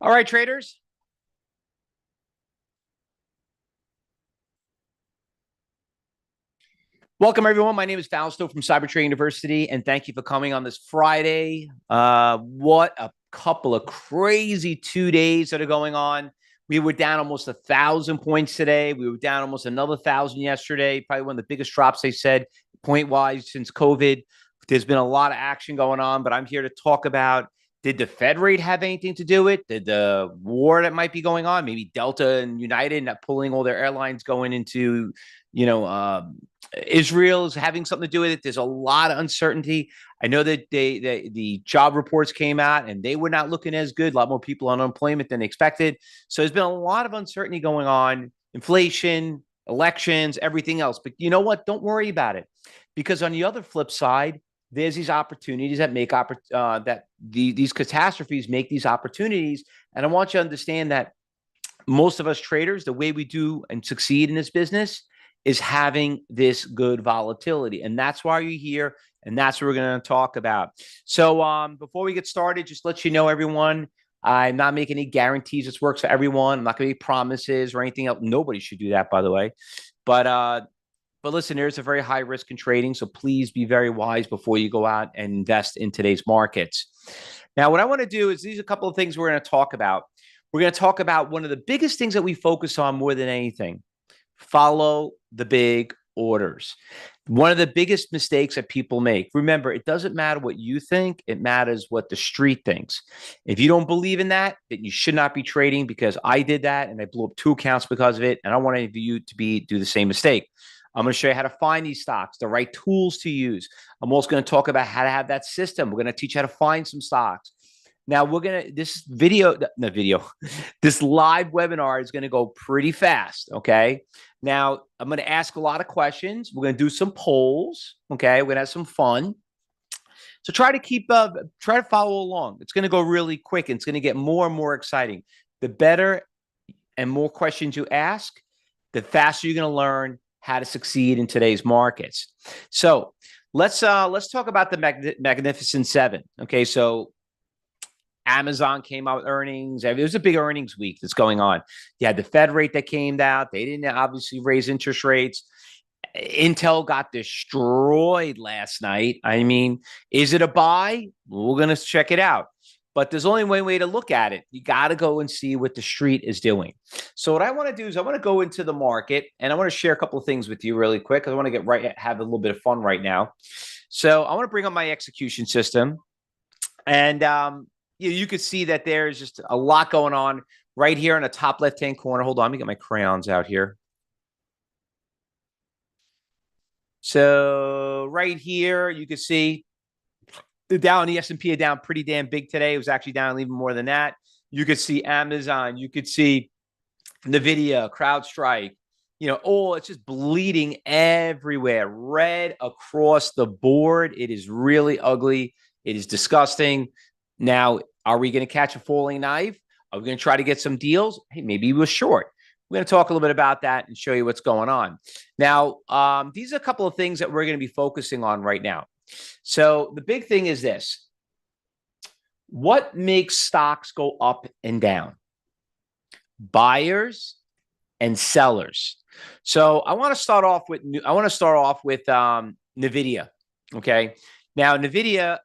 All right, traders. Welcome, everyone. My name is Fausto from Cyber Trading University, and thank you for coming on this Friday. What a couple of crazy 2 days that are going on. We were down almost 1,000 points today. We were down almost another 1,000 yesterday. Probably one of the biggest drops, they said, point-wise since COVID. There's been a lot of action going on, but I'm here to talk about, did the Fed rate have anything to do with it? Did the war that might be going on, maybe Delta and United not pulling all their airlines going into, Israel is having something to do with it. There's a lot of uncertainty. I know that the job reports came out and they were not looking as good. A lot more people on unemployment than expected. So there's been a lot of uncertainty going on, inflation, elections, everything else. But you know what? Don't worry about it, because on the other flip side, there's these opportunities that make these catastrophes make these opportunities. And I want you to understand that most of us traders, the way we do and succeed in this business is having this good volatility. And that's why you're here. And that's what we're going to talk about. So before we get started, just let you know, everyone, I'm not making any guarantees this works for everyone. I'm not going to make promises or anything else. Nobody should do that, by the way. But listen, there's a very high risk in trading. So please be very wise before you go out and invest in today's markets. Now, what I want to do is these are a couple of things we're going to talk about. We're going to talk about one of the biggest things that we focus on more than anything. Follow the big orders. One of the biggest mistakes that people make. Remember, it doesn't matter what you think. It matters what the street thinks. If you don't believe in that, then you should not be trading, because I did that and I blew up 2 accounts because of it. And I don't want any of you to do the same mistake. I'm going to show you how to find these stocks, the right tools to use. I'm also going to talk about how to have that system. We're going to teach you how to find some stocks. Now this live webinar is going to go pretty fast. Okay. Now I'm going to ask a lot of questions. We're going to do some polls. Okay. We're going to have some fun. So try to follow along. It's going to go really quick, and it's going to get more and more exciting. The better and more questions you ask, the faster you're going to learn how to succeed in today's markets. So let's talk about the Magnificent Seven. Okay. So Amazon came out with earnings. It was a big earnings week that's going on. You had the Fed rate that came out. They didn't obviously raise interest rates. Intel got destroyed last night. I mean, is it a buy? We're going to check it out. But there's only one way to look at it. You got to go and see what the street is doing. So what I want to do is I want to go into the market, and I want to share a couple of things with you really quick, because I want to have a little bit of fun right now. So I want to bring up my execution system. And you could see that there's just a lot going on right here in the top left-hand corner. Hold on, let me get my crayons out here. So right here, you can see the Dow and the S&P are down pretty damn big today. It was actually down even more than that. You could see Amazon. You could see NVIDIA, CrowdStrike. It's just bleeding everywhere. Red across the board. It is really ugly. It is disgusting. Now, are we going to catch a falling knife? Are we going to try to get some deals? Hey, maybe we're short. We're going to talk a little bit about that and show you what's going on. Now, these are a couple of things that we're going to be focusing on right now. So the big thing is this. What makes stocks go up and down? Buyers and sellers. So I want to start off with NVIDIA. Okay. Now, NVIDIA,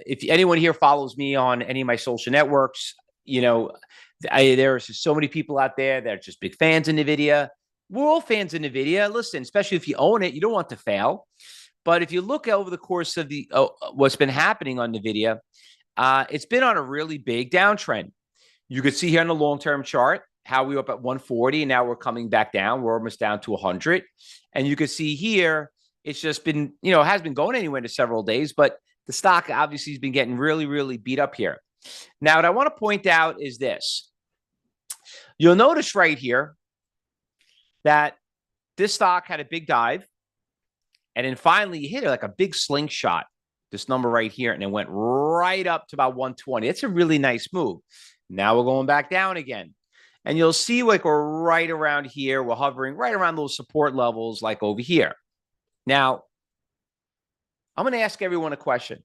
if anyone here follows me on any of my social networks, there are so many people out there that are just big fans of NVIDIA. We're all fans of NVIDIA. Listen, especially if you own it, you don't want to fail. But if you look over the course of what's been happening on NVIDIA, it's been on a really big downtrend. You could see here on the long-term chart how we were up at 140, and now we're coming back down. We're almost down to 100. And you can see here, it's just been, it hasn't been going anywhere in several days, but the stock obviously has been getting really, really beat up here. Now, what I want to point out is this. You'll notice right here that this stock had a big dive, and then finally hit it like a big slingshot, this number right here, and it went right up to about 120. It's a really nice move. Now we're going back down again. And you'll see like we're right around here. We're hovering right around those support levels like over here. Now, I'm going to ask everyone a question.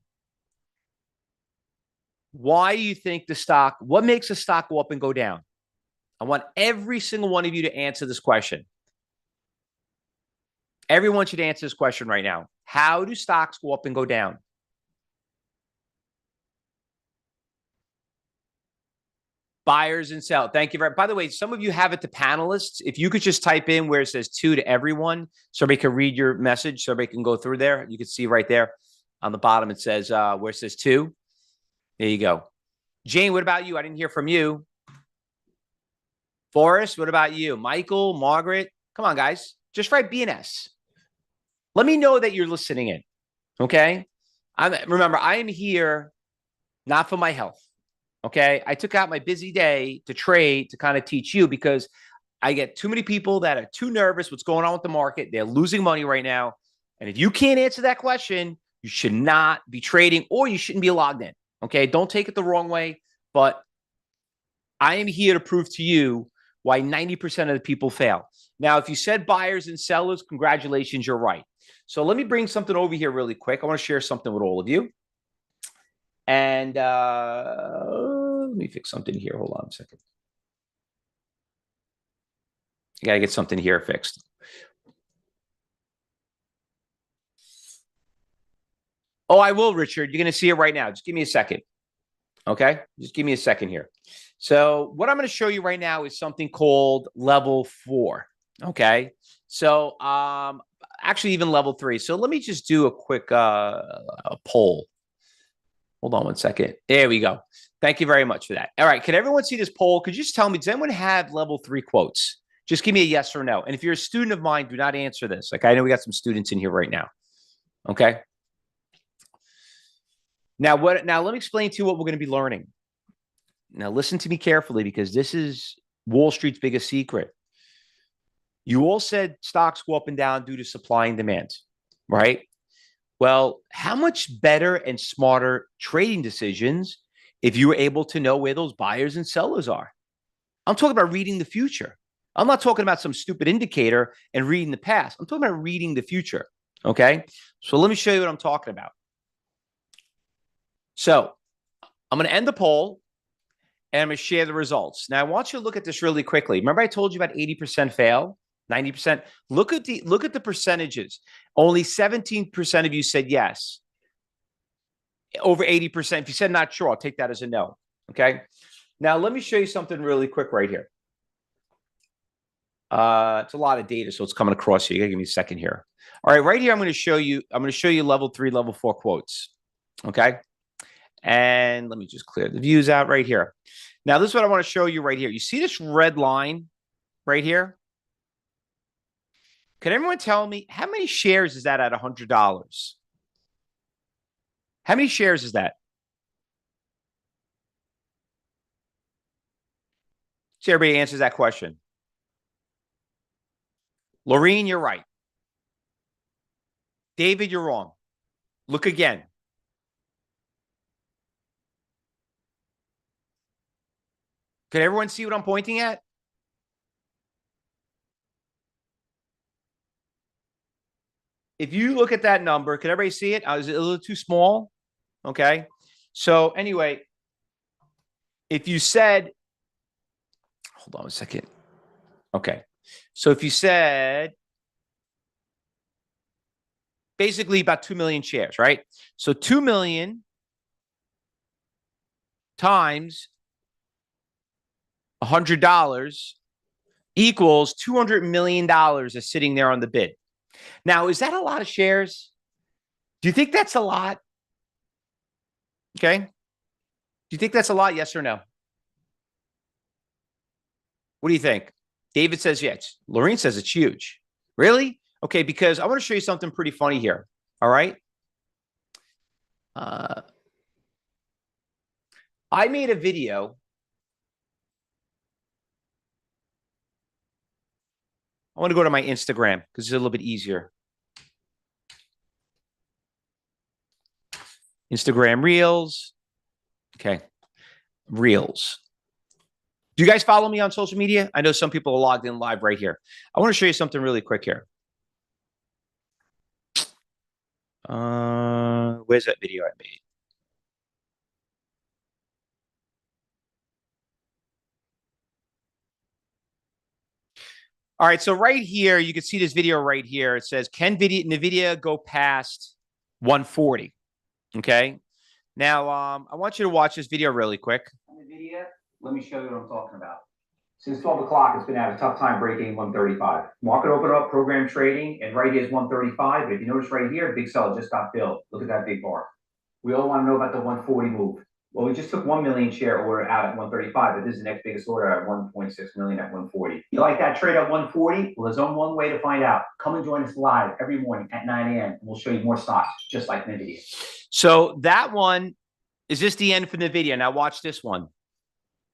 Why do you think the stock, what makes a stock go up and go down? I want every single one of you to answer this question. Everyone should answer this question right now. How do stocks go up and go down? Buyers and sell. Thank you very much. By the way, some of you have it to panelists. If you could just type in where it says two to everyone so everybody can read your message, so everybody can go through there. You can see right there on the bottom, it says where it says two. There you go. Jane, what about you? I didn't hear from you. Forrest, what about you? Michael, Margaret, come on, guys. Just write BNS. Let me know that you're listening in, okay? Remember, I am here not for my health, okay? I took out my busy day to trade to kind of teach you because I get too many people that are too nervous what's going on with the market. They're losing money right now. And if you can't answer that question, you should not be trading or you shouldn't be logged in, okay? Don't take it the wrong way, but I am here to prove to you why 90% of the people fail. Now, if you said buyers and sellers, congratulations, you're right. So let me bring something over here really quick. I want to share something with all of you. And let me fix something here. Hold on a second. I got to get something here fixed. Oh, I will, Richard. You're going to see it right now. Just give me a second. Okay? Just give me a second here. So what I'm going to show you right now is something called level 4. Okay? So actually even level 3. So let me just do a quick poll. Hold on one second. There we go. Thank you very much for that. All right. Can everyone see this poll? Could you just tell me, does anyone have level 3 quotes? Just give me a yes or no. And if you're a student of mine, do not answer this. Like I know we got some students in here right now. Okay. Now let me explain to you what we're going to be learning. Now listen to me carefully because this is Wall Street's biggest secret. You all said stocks go up and down due to supply and demand, right? Well, how much better and smarter trading decisions if you were able to know where those buyers and sellers are? I'm talking about reading the future. I'm not talking about some stupid indicator and reading the past. I'm talking about reading the future. Okay. So let me show you what I'm talking about. So I'm going to end the poll and I'm going to share the results. Now I want you to look at this really quickly. Remember I told you about 80% fail, 90%. Look at the percentages. Only 17% of you said yes. Over 80%. If you said not sure, I'll take that as a no. Okay. Now let me show you something really quick right here. It's a lot of data, so it's coming across here. You gotta give me a second here. All right, right here, I'm going to show you level 3, level 4 quotes. Okay. And let me just clear the views out right here. Now, this is what I want to show you right here. You see this red line right here? Can everyone tell me how many shares is that at $100? How many shares is that? See, everybody answers that question. Laureen, you're right. David, you're wrong. Look again. Can everyone see what I'm pointing at? If you look at that number, can everybody see it? Is it a little too small? Okay. So anyway, if you said, hold on a second. Okay. So if you said basically about 2 million shares, right? So 2 million times $100 equals $200 million is sitting there on the bid. Now, is that a lot of shares? Do you think that's a lot? Okay. Do you think that's a lot? Yes or no? What do you think? David says yes. Lorraine says it's huge. Really? Okay, because I want to show you something pretty funny here. All right. I made a video. I want to go to my Instagram because it's a little bit easier. Instagram Reels. Okay. Reels. Do you guys follow me on social media? I know some people are logged in live right here. I want to show you something really quick here. Where's that video I made? All right, so right here, you can see this video right here. It says, can NVIDIA go past 140? Okay. Now, I want you to watch this video really quick. NVIDIA, let me show you what I'm talking about. Since 12 o'clock, it's been having a tough time breaking 135. Market opened up, program trading, and right here is 135. But if you notice right here, big seller just got filled. Look at that big bar. We all want to know about the 140 move. Well, we just took 1 million share order out at 135, but this is the next biggest order at 1.6 million at 140. You like that trade at 140? Well, there's only one way to find out. Come and join us live every morning at 9 a.m. and we'll show you more stocks just like NVIDIA. So that one, is this the end for NVIDIA? Now watch this one.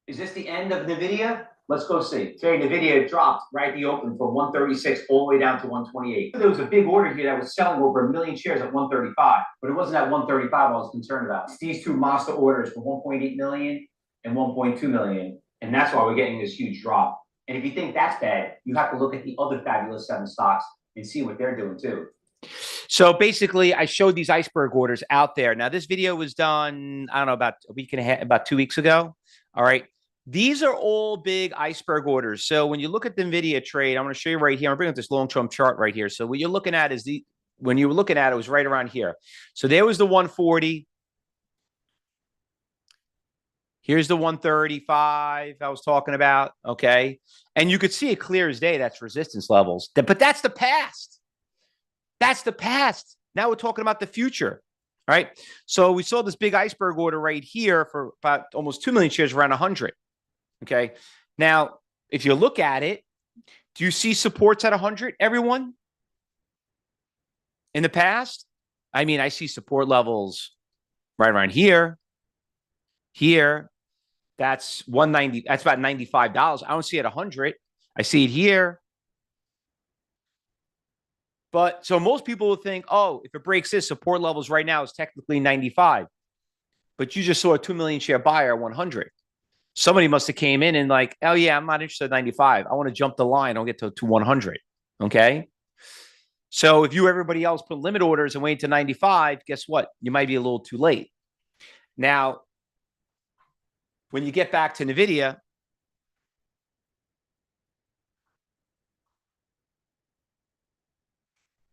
Is this the end of NVIDIA? Let's go see. Today, NVIDIA dropped right at the open from 136 all the way down to 128. There was a big order here that was selling over 1 million shares at 135, but it wasn't at 135 I was concerned about. It's these two monster orders for 1.8 million and 1.2 million, and that's why we're getting this huge drop. And if you think that's bad, you have to look at the other fabulous 7 stocks and see what they're doing too. So basically, I showed these iceberg orders out there. Now, this video was done, I don't know, about a week and a half, about 2 weeks ago. All right. These are all big iceberg orders. So when you look at the NVIDIA trade, I'm going to show you right here. I'm bringing up this long-term chart right here. So what you're looking at is when you were looking at it, was right around here. So there was the 140. Here's the 135 I was talking about. Okay. And you could see it clear as day. That's resistance levels. But that's the past. That's the past. Now we're talking about the future. All right. So we saw this big iceberg order right here for about almost 2 million shares, around 100. Okay. Now, if you look at it, do you see supports at 100, everyone? In the past? I mean, I see support levels right around here. Here. That's 190. That's about $95. I don't see it at 100. I see it here. But so most people will think, oh, if it breaks this, support levels right now is technically 95. But you just saw a 2 million share buyer at 100. Somebody must have came in and like, oh, yeah, I'm not interested in 95. I want to jump the line. I'll get to 100. Okay. So if everybody else put limit orders and wait to 95, guess what? You might be a little too late. Now, when you get back to NVIDIA,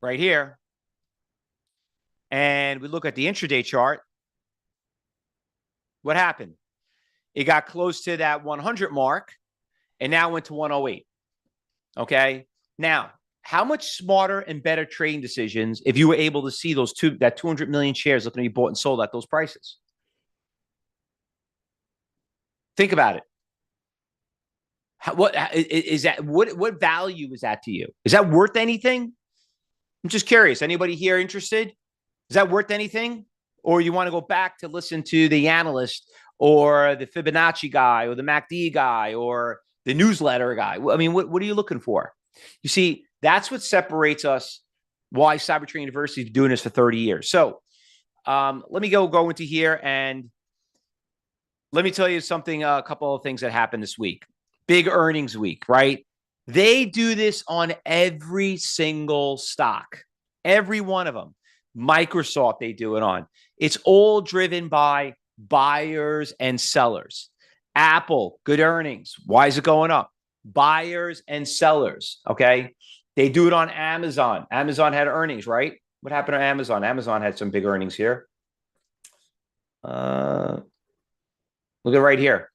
right here, and we look at the intraday chart, what happened? It got close to that 100 mark and now went to 108. Okay. Now, how much smarter and better trading decisions if you were able to see that 200 million shares looking to be bought and sold at those prices? Think about it. What is that? What value is that to you? Is that worth anything? I'm just curious. Anybody here interested? Is that worth anything? Or you want to go back to listen to the analyst or the Fibonacci guy or the MACD guy or the newsletter guy? I mean, what are you looking for? You see, that's what separates us, why Cybertrain University is doing this for 30 years. So let me go into here and let me tell you something, a couple of things that happened this week. Big earnings week, right? They do this on every single stock, every one of them. Microsoft, they do it on. It's all driven by buyers and sellers. Apple, good earnings. Why is it going up? Buyers and sellers, okay? They do it on Amazon. Amazon had earnings, right? What happened to Amazon? Amazon had some big earnings here. Look at right here.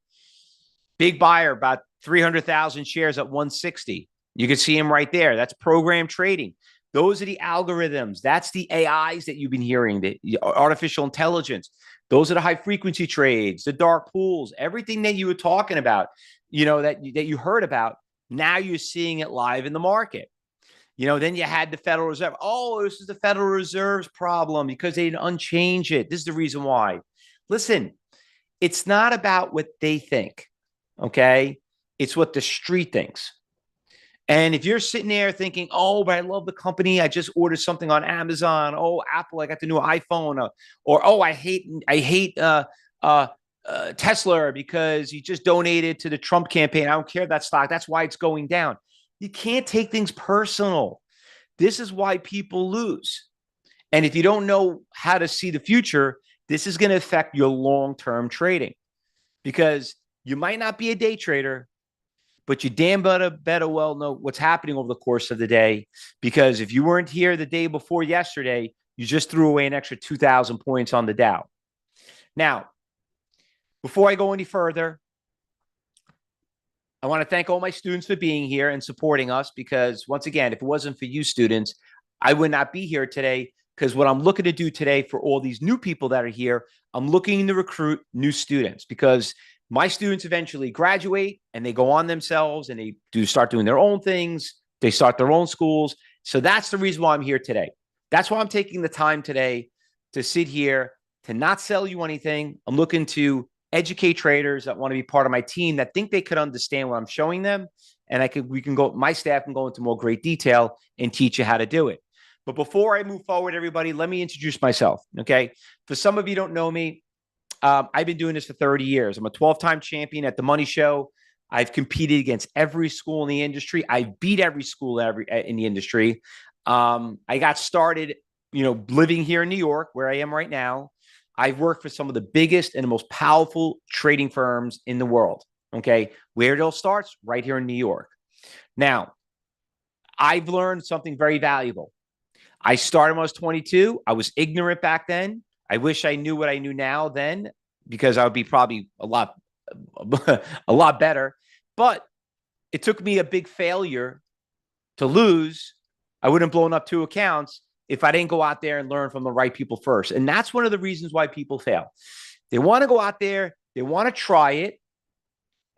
Big buyer, about 300,000 shares at 160. You can see him right there. That's program trading. Those are the algorithms. That's the AIs that you've been hearing, the artificial intelligence. Those are the high frequency trades, the dark pools, everything that you were talking about, that you heard about. Now you're seeing it live in the market. Then you had the Federal Reserve. Oh, this is the Federal Reserve's problem because they didn't unchange it. This is the reason why. Listen, it's not about what they think, okay? It's what the street thinks. And if you're sitting there thinking, oh, but I love the company. I just ordered something on Amazon. Oh, Apple, I got the new iPhone. Or oh, I hate Tesla because he just donated to the Trump campaign. I don't care that stock. That's why it's going down. You can't take things personal. This is why people lose. And if you don't know how to see the future, this is going to affect your long-term trading because you might not be a day trader, but you damn better well know what's happening over the course of the day, because if you weren't here the day before yesterday, you just threw away an extra 2,000 points on the Dow. Now, before I go any further, I want to thank all my students for being here and supporting us, because once again, if it wasn't for you students, I would not be here today, because what I'm looking to do today for all these new people that are here, I'm looking to recruit new students, because my students eventually graduate and they go on themselves and they do start doing their own things. They start their own schools. So that's the reason why I'm here today. That's why I'm taking the time today to sit here, to not sell you anything. I'm looking to educate traders that want to be part of my team, that think they could understand what I'm showing them. And my staff can go into more great detail and teach you how to do it. But before I move forward, everybody, let me introduce myself. Okay. For some of you who don't know me, I've been doing this for 30 years. I'm a 12-time champion at the Money Show. I've competed against every school in the industry. I beat every school in the industry. I got started, living here in New York, where I am right now. I've worked for some of the biggest and the most powerful trading firms in the world. Okay. Where it all starts? Right here in New York. Now, I've learned something very valuable. I started when I was 22. I was ignorant back then. I wish I knew what I knew now then, because I would be probably a lot better. But it took me a big failure to lose. I wouldn't have blown up 2 accounts if I didn't go out there and learn from the right people first. And that's one of the reasons why people fail. They want to go out there, they want to try it.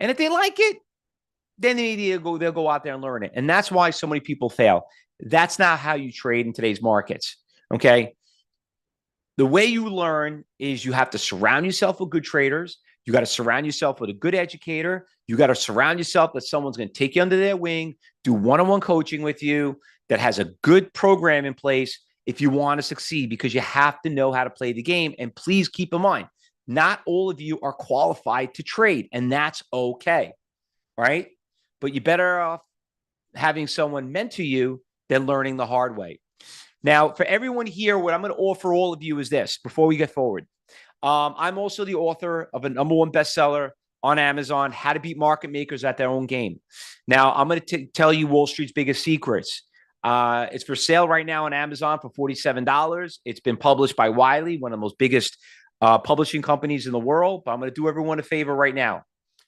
And if they like it, then they'll go out there and learn it. And that's why so many people fail. That's not how you trade in today's markets. Okay. The way you learn is you have to surround yourself with good traders. You got to surround yourself with a good educator. You got to surround yourself that someone's going to take you under their wing, do one-on-one coaching with you, that has a good program in place if you want to succeed, because you have to know how to play the game. And please keep in mind, not all of you are qualified to trade, and that's okay, right? But you're better off having someone mentor you than learning the hard way. Now, for everyone here, what I'm going to offer all of you is this before we get forward. I'm also the author of a #1 bestseller on Amazon, How to Beat Market Makers at Their Own Game. Now, I'm going to tell you Wall Street's biggest secrets. It's for sale right now on Amazon for $47. It's been published by Wiley, one of the most biggest publishing companies in the world. But I'm going to do everyone a favor right now.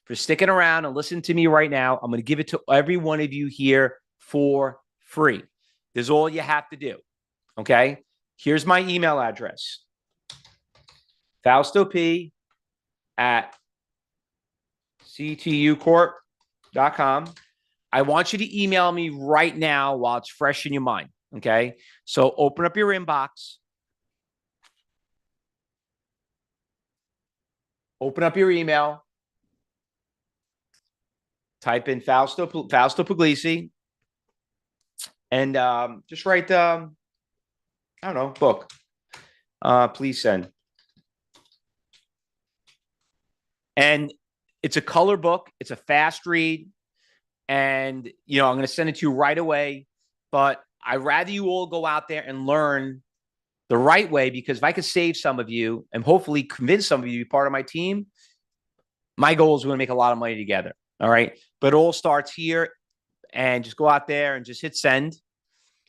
For sticking around and listening to me right now, I'm going to give it to every one of you here for free. This is all you have to do. Okay. Here's my email address. Fausto P at ctucorp.com. I want you to email me right now while it's fresh in your mind. Okay. So open up your inbox. Open up your email. Type in Fausto Pugliese. And just write book. Please send. And it's a color book. It's a fast read. And, I'm going to send it to you right away. But I'd rather you all go out there and learn the right way, because if I could save some of you and hopefully convince some of you to be part of my team, my goal is we're going to make a lot of money together. All right. But it all starts here. And just go out there and just hit send.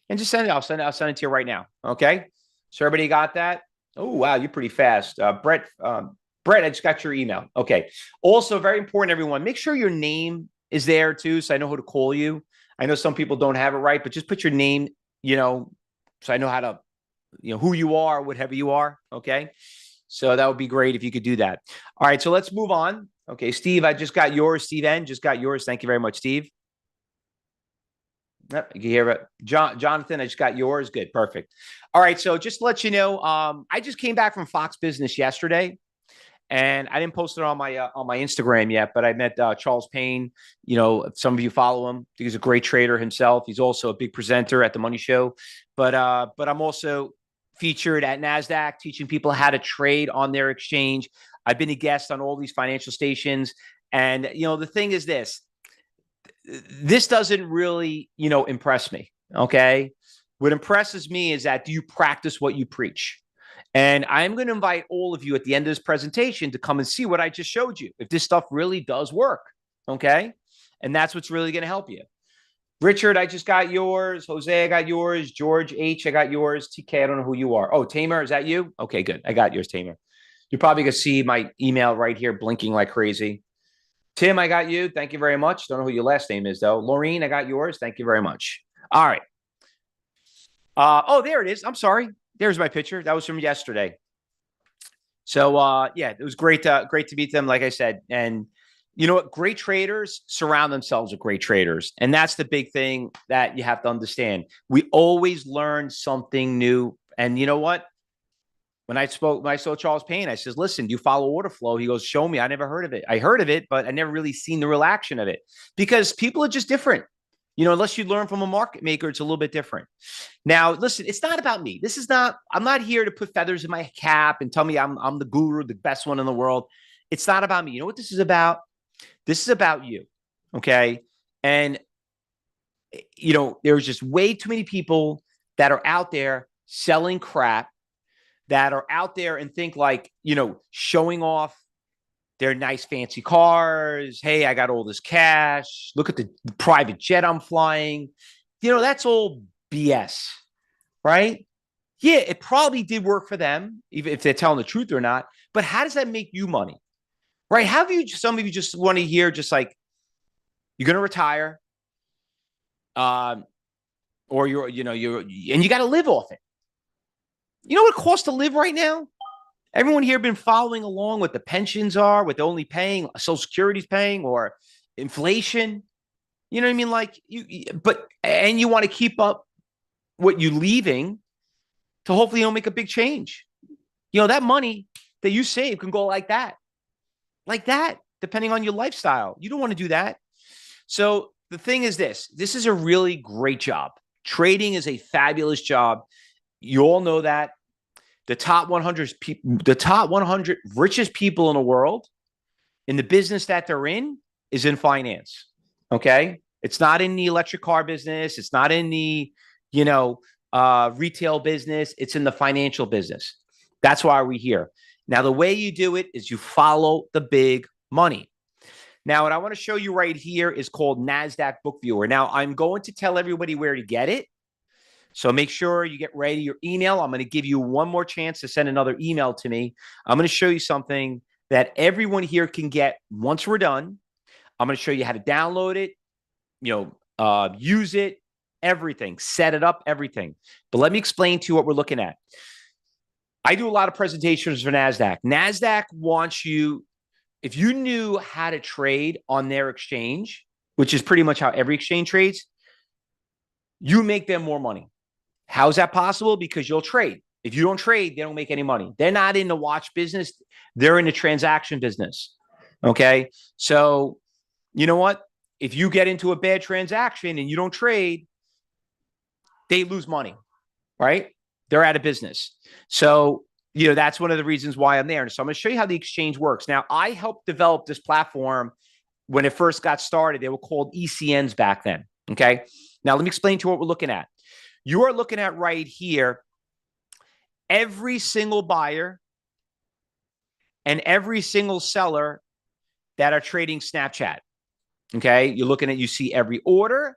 And just send it. I'll send it to you right now. Okay. So everybody got that? Oh, wow. You're pretty fast. Brett, I just got your email. Okay. Also, very important, everyone, make sure your name is there too, so I know who to call you. I know some people don't have it right, but just put your name, so I know how to, who you are, whatever you are. Okay. So that would be great if you could do that. All right. So let's move on. Okay. Steve, I just got yours. Steve N just got yours. Thank you very much, Steve. Yep, you can hear it. Jonathan, I just got yours. Good. Perfect. All right. So just to let you know, I just came back from Fox Business yesterday. And I didn't post it on my Instagram yet, but I met Charles Payne. Some of you follow him. He's a great trader himself. He's also a big presenter at the Money Show. But I'm also featured at NASDAQ teaching people how to trade on their exchange. I've been a guest on all these financial stations. And, the thing is this doesn't really, impress me. Okay. What impresses me is that do you practice what you preach? And I'm going to invite all of you at the end of this presentation to come and see what I just showed you, if this stuff really does work. Okay. And that's what's really going to help you. Richard, I just got yours. Jose, I got yours. George H, I got yours. TK, I don't know who you are. Oh, Tamer, is that you? Okay, good. I got yours, Tamer. You're probably going to see my email right here blinking like crazy. Tim, I got you. Thank you very much. Don't know who your last name is, though. Laureen, I got yours. Thank you very much. All right. Oh, there it is. I'm sorry. There's my picture. That was from yesterday. So, yeah, it was great to meet them, like I said. And you know what? Great traders surround themselves with great traders. And that's the big thing that you have to understand. We always learn something new. And you know what? When I saw Charles Payne, I says, listen, do you follow order flow? He goes, show me. I never heard of it. I heard of it, but I never really seen the real action of it because people are just different. You know, unless you learn from a market maker, it's a little bit different. Now, listen, it's not about me. I'm not here to put feathers in my cap and tell me I'm the guru, the best one in the world. It's not about me. You know what this is about? This is about you. Okay. And, you know, there's just way too many people that are out there selling crap, that are out there and think like, you know, showing off their nice fancy cars. Hey, I got all this cash. Look at the private jet I'm flying. You know, that's all BS, right? Yeah, it probably did work for them, even if they're telling the truth or not. But how does that make you money? Right? How do you, some of you just want to hear just like, you're going to retire, or and you got to live off it. You know what it costs to live right now? Everyone here been following along what the pensions are, what they're only paying, Social Security's paying, or inflation. You know what I mean? Like and you want to keep up what you're leaving to hopefully make a big change. You know, that money that you save can go like that, depending on your lifestyle. You don't want to do that. So the thing is this is a really great job. Trading is a fabulous job. You all know that. The top 100 richest people in the world in the business that they're in is in finance. Okay. It's not in the electric car business. It's not in the, retail business. It's in the financial business. That's why we're here. Now, the way you do it is you follow the big money. Now, what I want to show you right here is called NASDAQ Book Viewer. Now, I'm going to tell everybody where to get it. So make sure you get ready your email. I'm going to give you one more chance to send another email to me. I'm going to show you something that everyone here can get once we're done. I'm going to show you how to download it, use it, everything, set it up, everything. But let me explain to you what we're looking at. I do a lot of presentations for NASDAQ. NASDAQ wants you, if you knew how to trade on their exchange, which is pretty much how every exchange trades, you make them more money. How is that possible? Because you'll trade. If you don't trade, they don't make any money. They're not in the watch business. They're in the transaction business. Okay. So you know what? If you get into a bad transaction and you don't trade, they lose money, right? They're out of business. So, that's one of the reasons why I'm there. So I'm going to show you how the exchange works. Now, I helped develop this platform when it first got started. They were called ECNs back then. Okay. Now, let me explain to you what we're looking at. You are looking at right here, every single buyer and every single seller that are trading Snapchat. Okay. You're looking at, you see every order,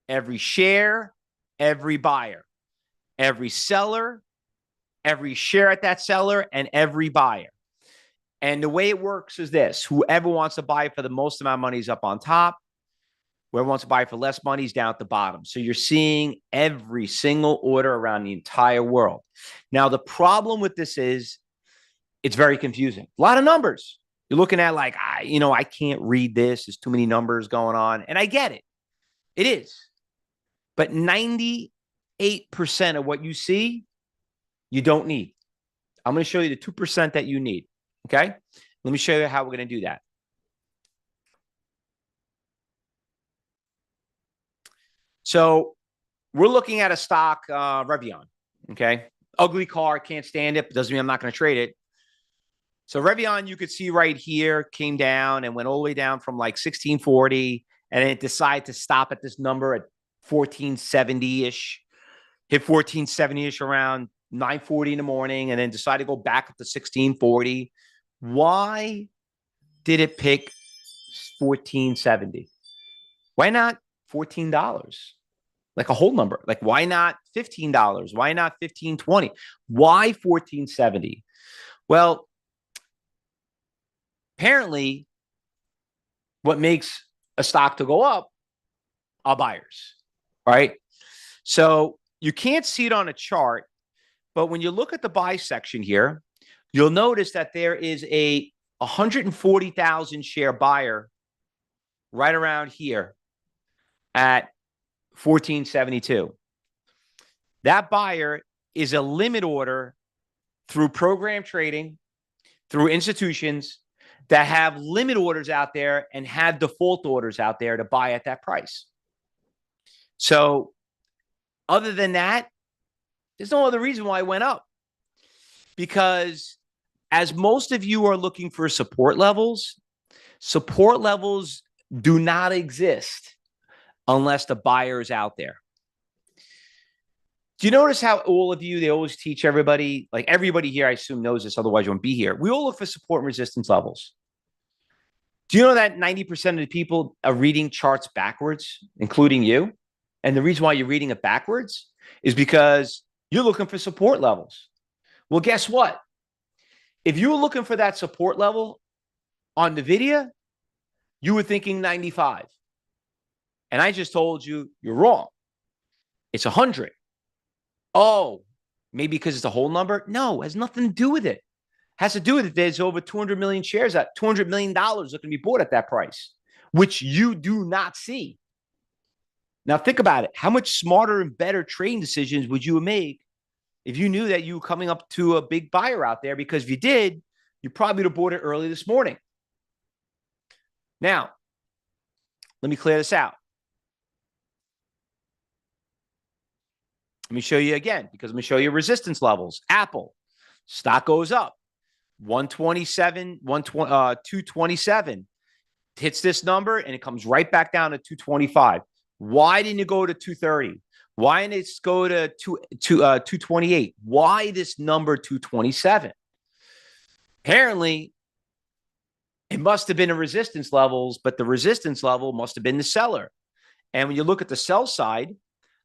every share, every buyer, every seller, every share at that seller, and every buyer. And the way it works is this: whoever wants to buy for the most amount of money is up on top. Whoever wants to buy for less money is down at the bottom. So you're seeing every single order around the entire world. Now, the problem with this is it's very confusing. A lot of numbers. You're looking at like, I can't read this. There's too many numbers going on. And I get it. It is. But 98% of what you see, you don't need. I'm going to show you the 2% that you need. Okay? Let me show you how we're going to do that. So we're looking at a stock, Revvion. Okay? Ugly car, can't stand it, but doesn't mean I'm not going to trade it. So Revvion, you could see right here, came down and went all the way down from like 1640, and then it decided to stop at this number at 1470-ish, hit 1470-ish around 9:40 in the morning, and then decided to go back up to 1640. Why did it pick 14.70? Why not $14? Like a whole number. Like, why not $15? Why not 15.20? Why 14.70? Well, apparently, what makes a stock to go up are buyers, right? So you can't see it on a chart, but when you look at the buy section here, you'll notice that there is a 140,000 share buyer right around here at 14.72. That buyer is a limit order through program trading, through institutions that have limit orders out there and have default orders out there to buy at that price. So other than that, there's no other reason why it went up. Because as most of you are looking for support levels do not exist unless the buyer is out there. Do you notice how all of you, they always teach everybody, like everybody here, I assume knows this, otherwise you won't be here. We all look for support and resistance levels. Do you know that 90% of the people are reading charts backwards, including you? And the reason why you're reading it backwards is because you're looking for support levels. Well, guess what? If you were looking for that support level on NVIDIA, you were thinking 95. And I just told you, you're wrong. It's 100. Oh, maybe because it's a whole number? No, it has nothing to do with it. It has to do with it. There's over 200 million shares at $200 million that can be bought at that price, which you do not see. Now, think about it. How much smarter and better trading decisions would you make if you knew that you were coming up to a big buyer out there? Because if you did, you probably would have bought it early this morning. Now, let me clear this out. Let me show you again, because let me show you resistance levels. Apple, stock goes up. 127, 227. Hits this number, and it comes right back down to 225. Why didn't it go to 230? Why didn't it go to 228? Why this number 227? Apparently, it must have been a resistance levels, but the resistance level must have been the seller. And when you look at the sell side,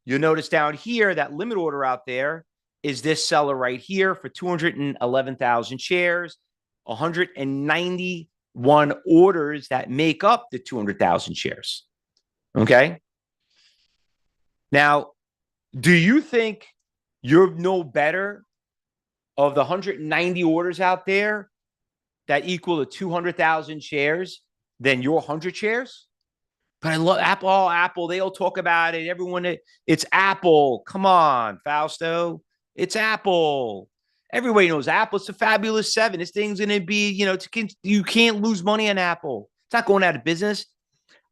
you'll notice down here that limit order out there is this seller right here for 211,000 shares, 191 orders that make up the 200,000 shares. Okay. Now, do you think you're no better of the 190 orders out there that equal to 200,000 shares than your 100 shares? But I love Apple. Oh, Apple. They all talk about it. Everyone, it's Apple. Come on, Fausto. It's Apple. Everybody knows Apple. It's a fabulous 7. This thing's going to be, you can't lose money on Apple. It's not going out of business.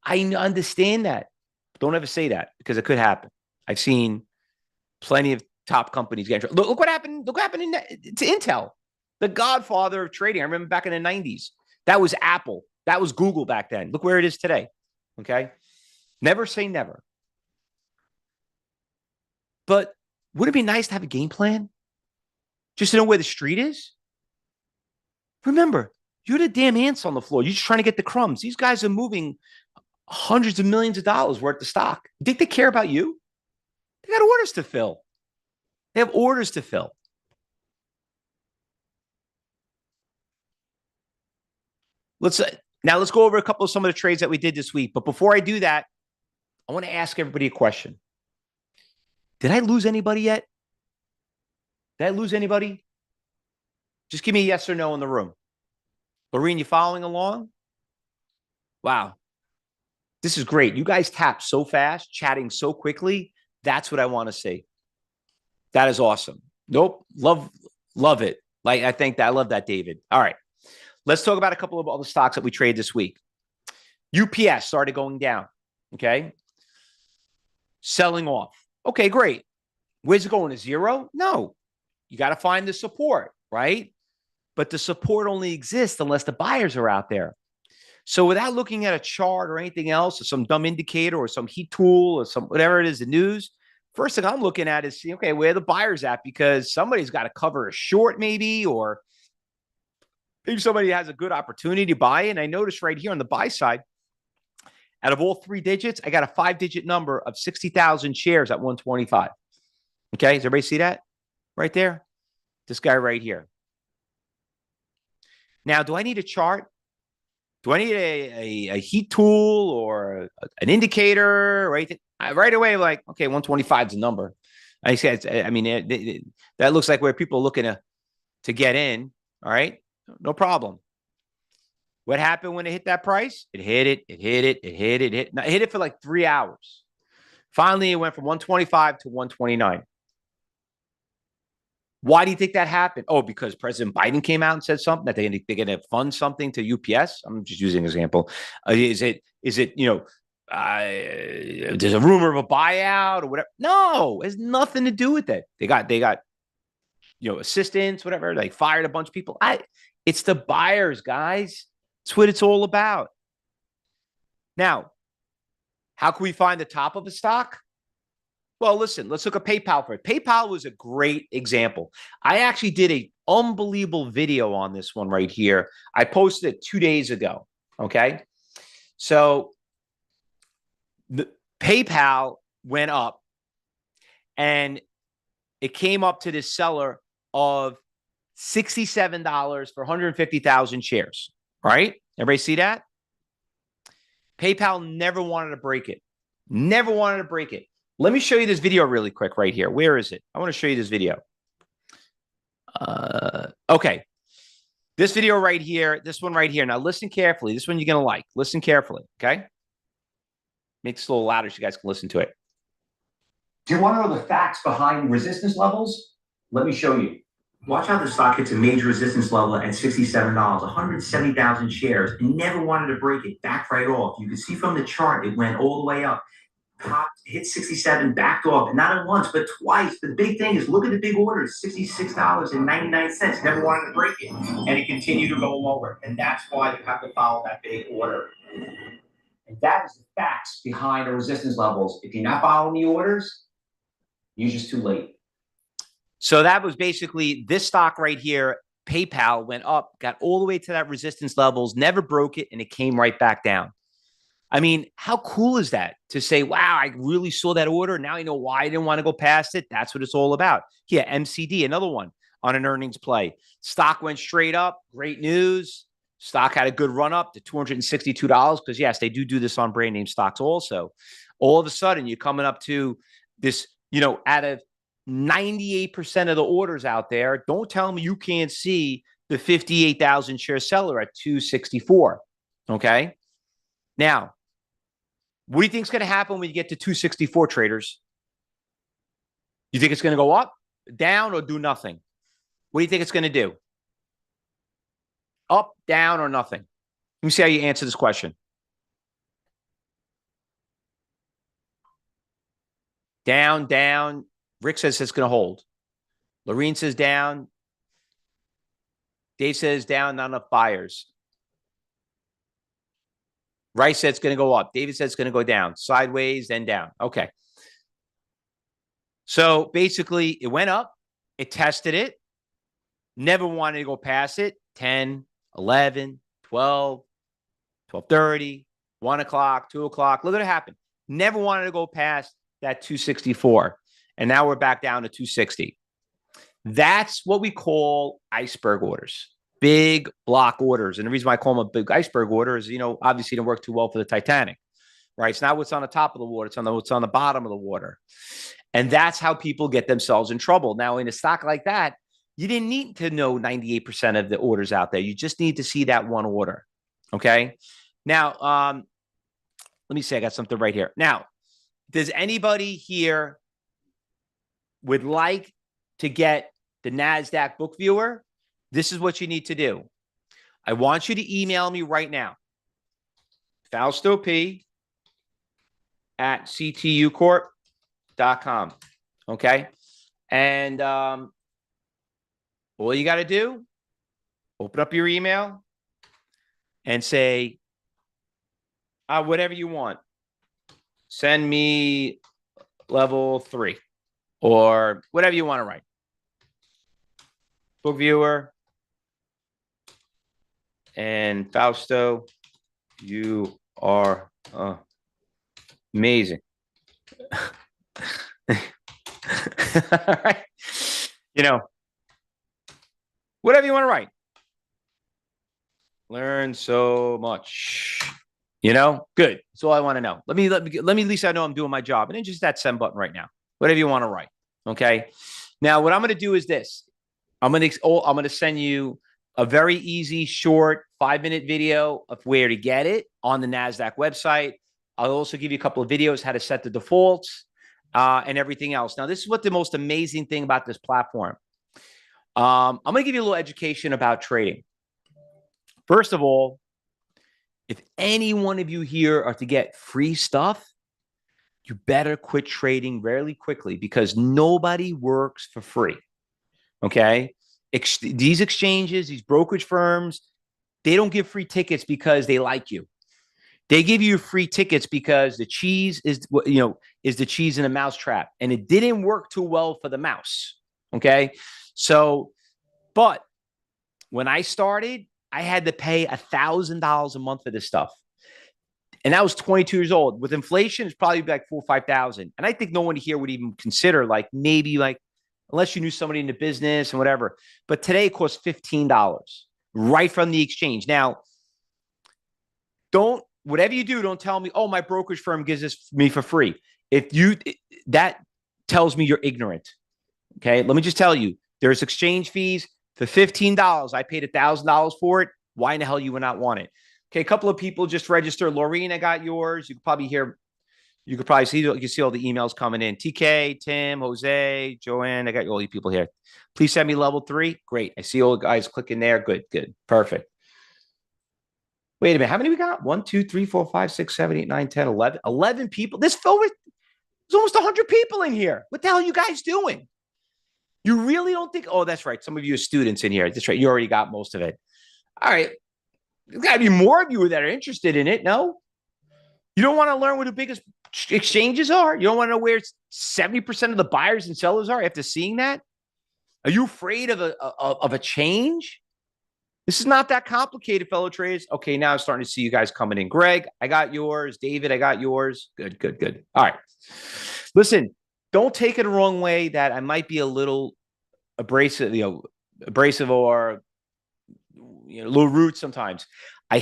I understand that. Don't ever say that, because it could happen. I've seen plenty of top companies get in trouble. Look what happened. Look what happened to Intel, the godfather of trading. I remember back in the 90s. That was Apple. That was Google back then. Look where it is today. Okay. Never say never. But would it be nice to have a game plan? Just to know where the street is? Remember, you're the damn ants on the floor. You're just trying to get the crumbs. These guys are moving hundreds of millions of dollars worth of stock. You think they care about you? They got orders to fill. They have orders to fill. Let's go over a couple of some of the trades that we did this week. But before I do that, I want to ask everybody a question. Did I lose anybody yet? Did I lose anybody? Just give me a yes or no in the room. Lorene, you following along? Wow. This is great. You guys tap so fast, chatting so quickly. That's what I want to see. That is awesome. Nope. Love it. Like, I think that I love that, David. All right. Let's talk about a couple of other stocks that we traded this week. UPS started going down. Okay. Selling off. Okay, great. Where's it going, to zero? No. You got to find the support, right? But the support only exists unless the buyers are out there. So without looking at a chart or anything else, or some dumb indicator or some heat tool or some whatever it is, the news, first thing I'm looking at is, okay, where are the buyers at? Because somebody's got to cover a short maybe, or maybe somebody has a good opportunity to buy. And I noticed right here on the buy side, Out of all 3 digits, I got a 5-digit number of 60,000 shares at 125. Okay, does everybody see that right there? This guy right here. Now, do I need a chart? Do I need a heat tool or an indicator? Right, right away, like, okay, 125 is a number. I said, I mean, that looks like where people are looking to get in. All right, no problem. What happened when it hit that price? It hit it. It hit it. It hit it. It hit it for like 3 hours. Finally, it went from 125 to 129. Why do you think that happened? Oh, because President Biden came out and said something that they're going to fund something to UPS. I'm just using an example. Is it there's a rumor of a buyout or whatever? No, it has nothing to do with that. They got assistants, whatever. They fired a bunch of people. It's the buyers, guys. That's what it's all about. Now, how can we find the top of a stock? Well, listen, let's look at PayPal for it. PayPal was a great example. I actually did an unbelievable video on this one right here. I posted it 2 days ago. Okay. So the PayPal went up and it came up to this seller of $67 for 150,000 shares. Right? Everybody see that? PayPal never wanted to break it. Never wanted to break it. Let me show you this video really quick right here. Where is it? I want to show you this video. Okay. This video right here, this one right here. Now listen carefully. This one you're going to like. Listen carefully, okay? Make this a little louder so you guys can listen to it. Do you want to know the facts behind resistance levels? Let me show you. Watch how the stock hits a major resistance level at $67, 170,000 shares, and never wanted to break it. Backed right off. You can see from the chart, it went all the way up. Popped, hit 67, backed off, and not once, but twice. The big thing is, look at the big orders, $66.99. Never wanted to break it, and it continued to go lower. And that's why you have to follow that big order. And that is the facts behind the resistance levels. If you're not following the orders, you're just too late. So that was basically this stock right here. PayPal went up, got all the way to that resistance levels, never broke it, and it came right back down. I mean, how cool is that to say, wow, I really saw that order. Now I know why I didn't want to go past it. That's what it's all about. Yeah, MCD, another one on an earnings play. Stock went straight up. Great news. Stock had a good run up to $262 because, yes, they do this on brand name stocks also. All of a sudden, you're coming up to this, out of 98% of the orders out there, don't tell me you can't see the 58,000 share seller at 264. Okay. Now, what do you think is going to happen when you get to 264, traders? You think it's going to go up, down, or do nothing? What do you think it's going to do? Up, down, or nothing? Let me see how you answer this question. Down, down. Rick says it's going to hold. Lorene says down. Dave says down, not enough buyers. Rice said it's going to go up. David said it's going to go down. Sideways, then down. Okay. So basically, it went up. It tested it. Never wanted to go past it. 10, 11, 12, 12:30, 1 o'clock, 2 o'clock. Look at it happen. Never wanted to go past that 264. And now we're back down to 260. That's what we call iceberg orders. Big block orders. And the reason why I call them a big iceberg order is, obviously it didn't work too well for the Titanic, right? It's not what's on the top of the water. It's what's on the bottom of the water. And that's how people get themselves in trouble. Now, in a stock like that, you didn't need to know 98% of the orders out there. You just need to see that one order. Okay. Now, let me see. I got something right here. Now, does anybody here would like to get the NASDAQ book viewer? This is what you need to do. I want you to email me right now. Fausto P at ctucorp.com. Okay. And all you got to do, open up your email and say, whatever you want. Send me level 3 or whatever you want to write. Book viewer. And Fausto, you are Amazing. All right. You know, whatever you want to write. Learn so much. Good. That's all I want to know. Let me at least I know I'm doing my job. And then just that send button right now. Whatever you want to write. Okay. Now, what I'm going to do is this. I'm going to send you a very easy, short 5-minute video of where to get it on the NASDAQ website. I'll also give you a couple of videos, how to set the defaults and everything else. Now, this is what the most amazing thing about this platform. I'm going to give you a little education about trading. First of all, if any one of you here are to get free stuff, you better quit trading really quickly because nobody works for free. Okay? These exchanges, these brokerage firms, they don't give free tickets because they like you. They give you free tickets because the cheese is the cheese in a mousetrap, and it didn't work too well for the mouse. Okay? So, but when I started, I had to pay $1,000 a month for this stuff. And that was 22 years old. With inflation, it's probably like 4,000 or 5,000. And I think no one here would even consider maybe unless you knew somebody in the business and whatever. But today it costs $15 right from the exchange. Now, whatever you do, don't tell me, oh, my brokerage firm gives this me for free. That tells me you're ignorant. Okay. Let me just tell you, there's exchange fees for $15. I paid $1,000 for it. Why in the hell you would not want it? Okay, a couple of people just registered. Laureen, I got yours. You could probably see all the emails coming in. TK, Tim, Jose, Joanne, I got all you people here. Please send me level 3. Great. I see all the guys clicking there. Good. Perfect. Wait a minute. How many we got? 1, 2, 3, 4, 5, 6, 7, 8, 9, 10, 11. 11 people. There's almost 100 people in here. What the hell are you guys doing? You really don't think? Oh, that's right. Some of you are students in here. That's right. You already got most of it. All right. There's got to be more of you that are interested in it. No? You don't want to learn what the biggest exchanges are? You don't want to know where 70% of the buyers and sellers are after seeing that? Are you afraid of a change? This is not that complicated, fellow traders. Okay, now I'm starting to see you guys coming in. Greg, I got yours. David, I got yours. Good. All right. Listen, don't take it the wrong way that I might be a little abrasive or a little rude sometimes. I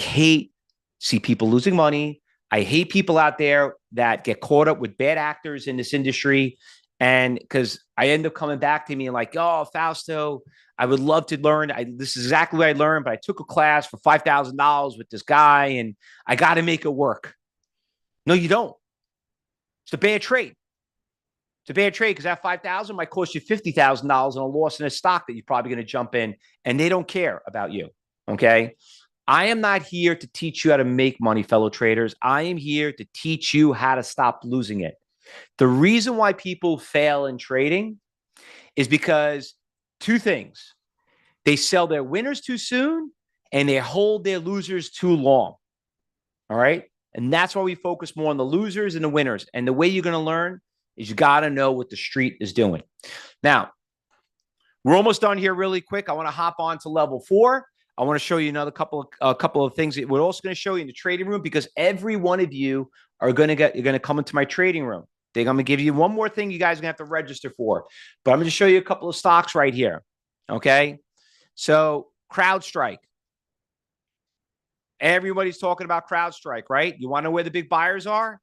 see people losing money. I hate people out there that get caught up with bad actors in this industry. And because I end up coming back to me and like, oh, Fausto, I would love to learn. This is exactly what I learned, but I took a class for $5,000 with this guy and I got to make it work. No, you don't. It's a bad trade. It's a bad trade because that $5,000 might cost you $50,000 on a loss in a stock that you're probably going to jump in, and they don't care about you. Okay. I am not here to teach you how to make money, fellow traders. I am here to teach you how to stop losing it. The reason why people fail in trading is because 2 things. They sell their winners too soon and they hold their losers too long. All right. And that's why we focus more on the losers and the winners. And the way you're going to learn is you got to know what the street is doing. Now, we're almost done here really quick. I want to hop on to level 4. I want to show you another couple of things that we're also going to show you in the trading room, because every one of you you're going to come into my trading room. I'm going to give you one more thing you guys are going to have to register for, but I'm going to show you a couple of stocks right here. Okay. So CrowdStrike. Everybody's talking about CrowdStrike, right? You want to know where the big buyers are?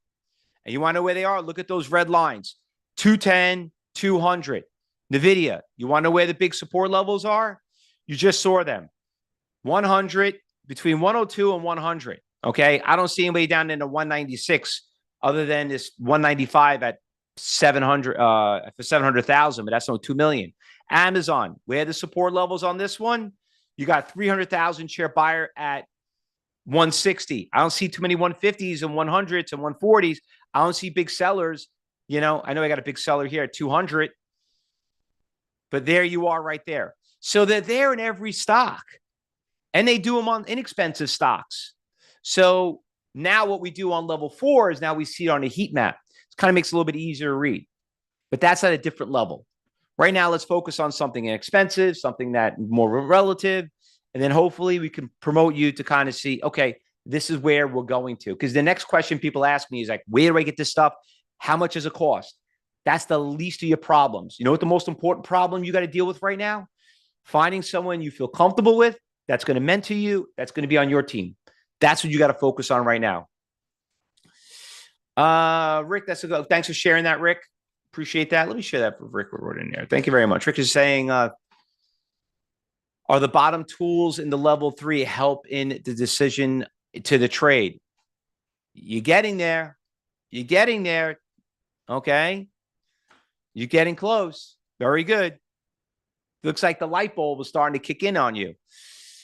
And you want to know where they are? Look at those red lines. 210, 200. NVIDIA. You want to know where the big support levels are? You just saw them. 100, between 102 and 100. Okay. I don't see anybody down in the 196 other than this 195 at 700 for 700,000, but that's only 2 million. Amazon, where are the support levels on this one? You got 300,000 share buyer at 160. I don't see too many 150s and 100s and 140s. I don't see big sellers. I know I got a big seller here at 200, but there you are right there. So they're there in every stock, and they do them on inexpensive stocks. So now what we do on level 4 is now we see it on a heat map. It kind of makes it a little bit easier to read, but that's at a different level. Right now, let's focus on something inexpensive, something that more relative, and then hopefully we can promote you to kind of see, okay, this is where we're going to. Because the next question people ask me is like, where do I get this stuff? How much does it cost? That's the least of your problems. You know what the most important problem you got to deal with right now? Finding someone you feel comfortable with, that's going to mentor you, that's going to be on your team. That's what you got to focus on right now. Rick, that's a good. Thanks for sharing that, Rick. Appreciate that. Let me share that for Rick. We wrote in there. Thank you very much. Rick is saying, are the bottom tools in the level 3 help in the decision to the trade? You're getting there. You're getting there. Okay. You're getting close. Very good. Looks like the light bulb was starting to kick in on you.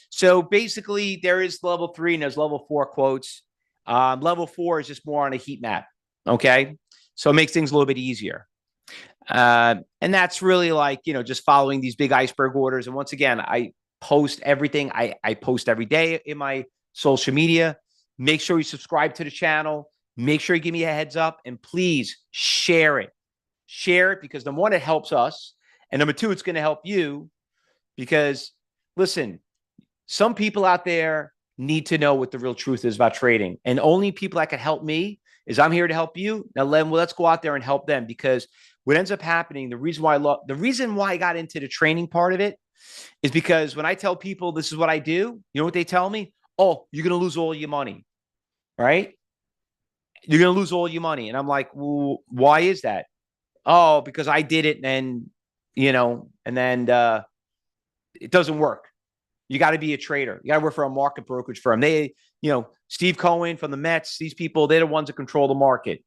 So basically, there is level 3 and there's level 4 quotes. Level 4 is just more on a heat map. Okay. So it makes things a little bit easier. And that's really like, just following these big iceberg orders. And once again, I post everything. I post every day in my social media. Make sure you subscribe to the channel. Make sure you give me a heads up, and please share it. Share it, because number one, it helps us. And number two, it's going to help you, because listen, some people out there need to know what the real truth is about trading. And only people that can help me is I'm here to help you. Now, let's go out there and help them, because what ends up happening, the reason why I got into the training part of it is because when I tell people this is what I do, you know what they tell me? Oh, you're going to lose all your money, right? You're going to lose all your money. And I'm like, well, why is that? Oh, because I did it and, and then it doesn't work. You got to be a trader. You got to work for a market brokerage firm. Steve Cohen from the Mets, these people, they're the ones that control the market.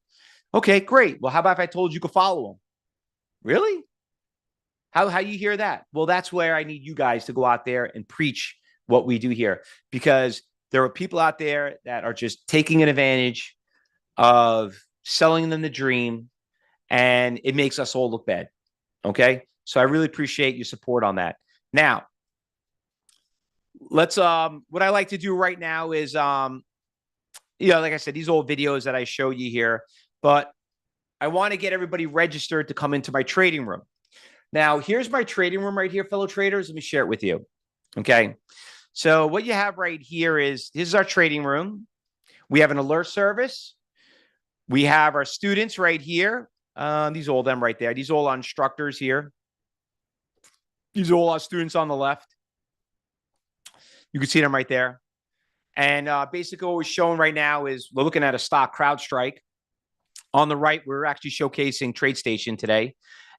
Okay, great. Well, how about if I told you could follow them? Really? How you hear that? Well, that's where I need you guys to go out there and preach what we do here, because there are people out there that are just taking an advantage of selling them the dream, and it makes us all look bad. Okay. So I really appreciate your support on that. Now, let's, what I like to do right now is, like I said, these old videos that I show you here, but I want to get everybody registered to come into my trading room. Now, here's my trading room right here, fellow traders. Let me share it with you. Okay. So what you have right here is, this is our trading room. We have an alert service. We have our students right here. These are all them right there. These are all our instructors here. These are all our students on the left. You can see them right there. And basically what we're showing right now is we're looking at a stock, CrowdStrike. On the right, we're actually showcasing TradeStation today,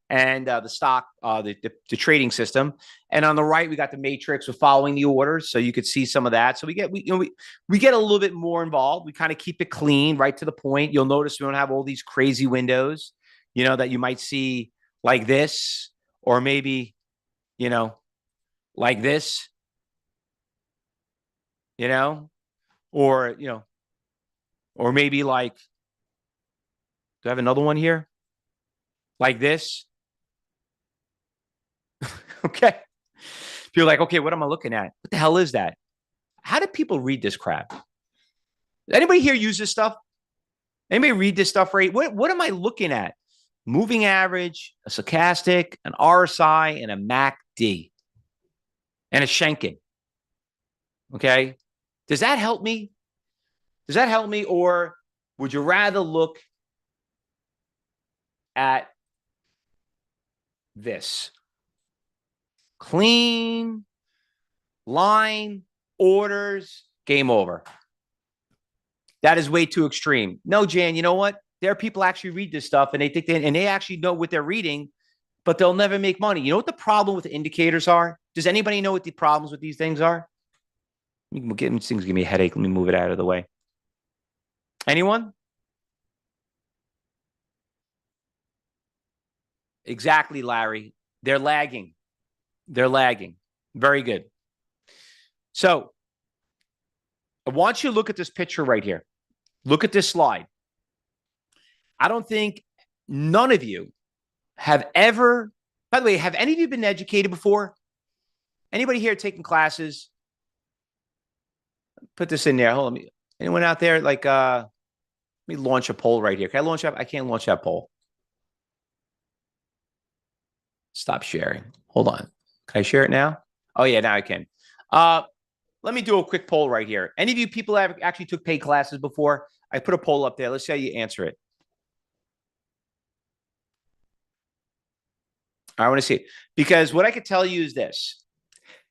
and the stock, the trading system. And on the right, we got the matrix with following the orders, so you could see some of that. So we get a little bit more involved. We kind of keep it clean, right to the point. You'll notice we don't have all these crazy windows, that you might see like this, or maybe, like this, or or maybe like, do I have another one here? Like this. Okay. You're like, okay, what am I looking at? What the hell is that? How do people read this crap? Anybody here use this stuff? Anybody read this stuff right? What am I looking at? Moving average, a stochastic, an RSI, and a MACD, and a Schenken. Okay. Does that help me? Does that help me? Or would you rather look at this? Clean line, orders, game over. That is way too extreme. No, Jan, you know what? There are people actually read this stuff and they think they actually know what they're reading, but they'll never make money. You know what the problem with the indicators are? Does anybody know what the problems with these things are? These things give me a headache. Let me move it out of the way. Anyone? Exactly, Larry. They're lagging. They're lagging. Very good. So I want you to look at this picture right here. Look at this slide. I don't think none of you have ever, by the way, have any of you been educated before? Anybody here taking classes? Put this in there. Hold on. Anyone out there? Like, let me launch a poll right here. Can I launch that? I can't launch that poll. Stop sharing. Hold on. Can I share it now? Oh, yeah, now I can. Let let me do a quick poll right here. Any of you people that have actually took paid classes before? I put a poll up there. Let's see how you answer it. I want to see it. Because what I could tell you is this.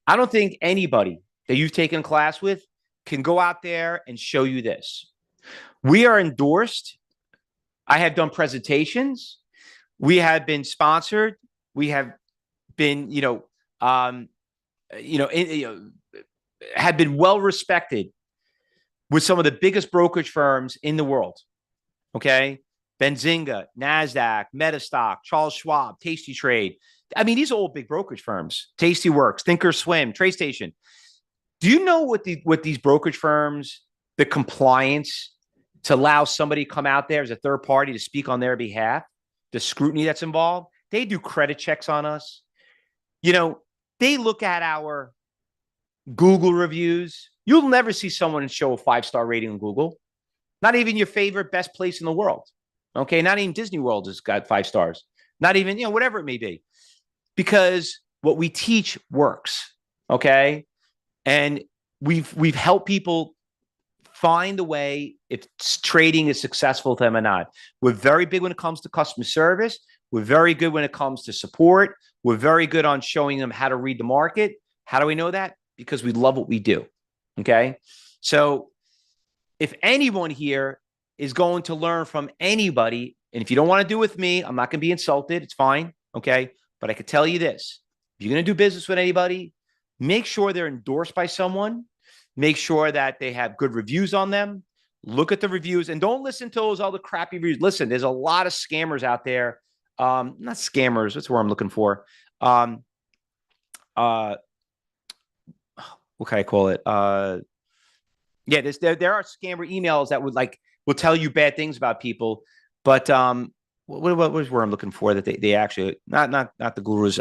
I don't think anybody that you've taken a class with can go out there and show you this. We are endorsed. I have done presentations. We have been sponsored. We have been, have been well respected with some of the biggest brokerage firms in the world. Okay. Benzinga, NASDAQ, Metastock, Charles Schwab, Tasty Trade. I mean, these are all big brokerage firms. Tastyworks, Thinkorswim, TradeStation. Do you know what these brokerage firms, the compliance to allow somebody to come out there as a third party to speak on their behalf, the scrutiny that's involved? They do credit checks on us. They look at our Google reviews. You'll never see someone show a 5-star rating on Google. Not even your favorite best place in the world. Okay. Not even Disney World has got 5 stars. Not even, whatever it may be. Because what we teach works. Okay. And we've helped people find a way if trading is successful to them or not. We're very big when it comes to customer service. We're very good when it comes to support. We're very good on showing them how to read the market. How do we know that? Because we love what we do. Okay. So if anyone here is going to learn from anybody, and if you don't want to do it with me, I'm not going to be insulted. It's fine. Okay. But I could tell you this. If you're going to do business with anybody, make sure they're endorsed by someone. Make sure that they have good reviews on them. Look at the reviews and don't listen to those other crappy reviews. Listen, there's a lot of scammers out there. Not scammers. That's what I'm looking for. What can I call it? Yeah, there are scammer emails that will tell you bad things about people. But what was where I'm looking for that they actually not the gurus.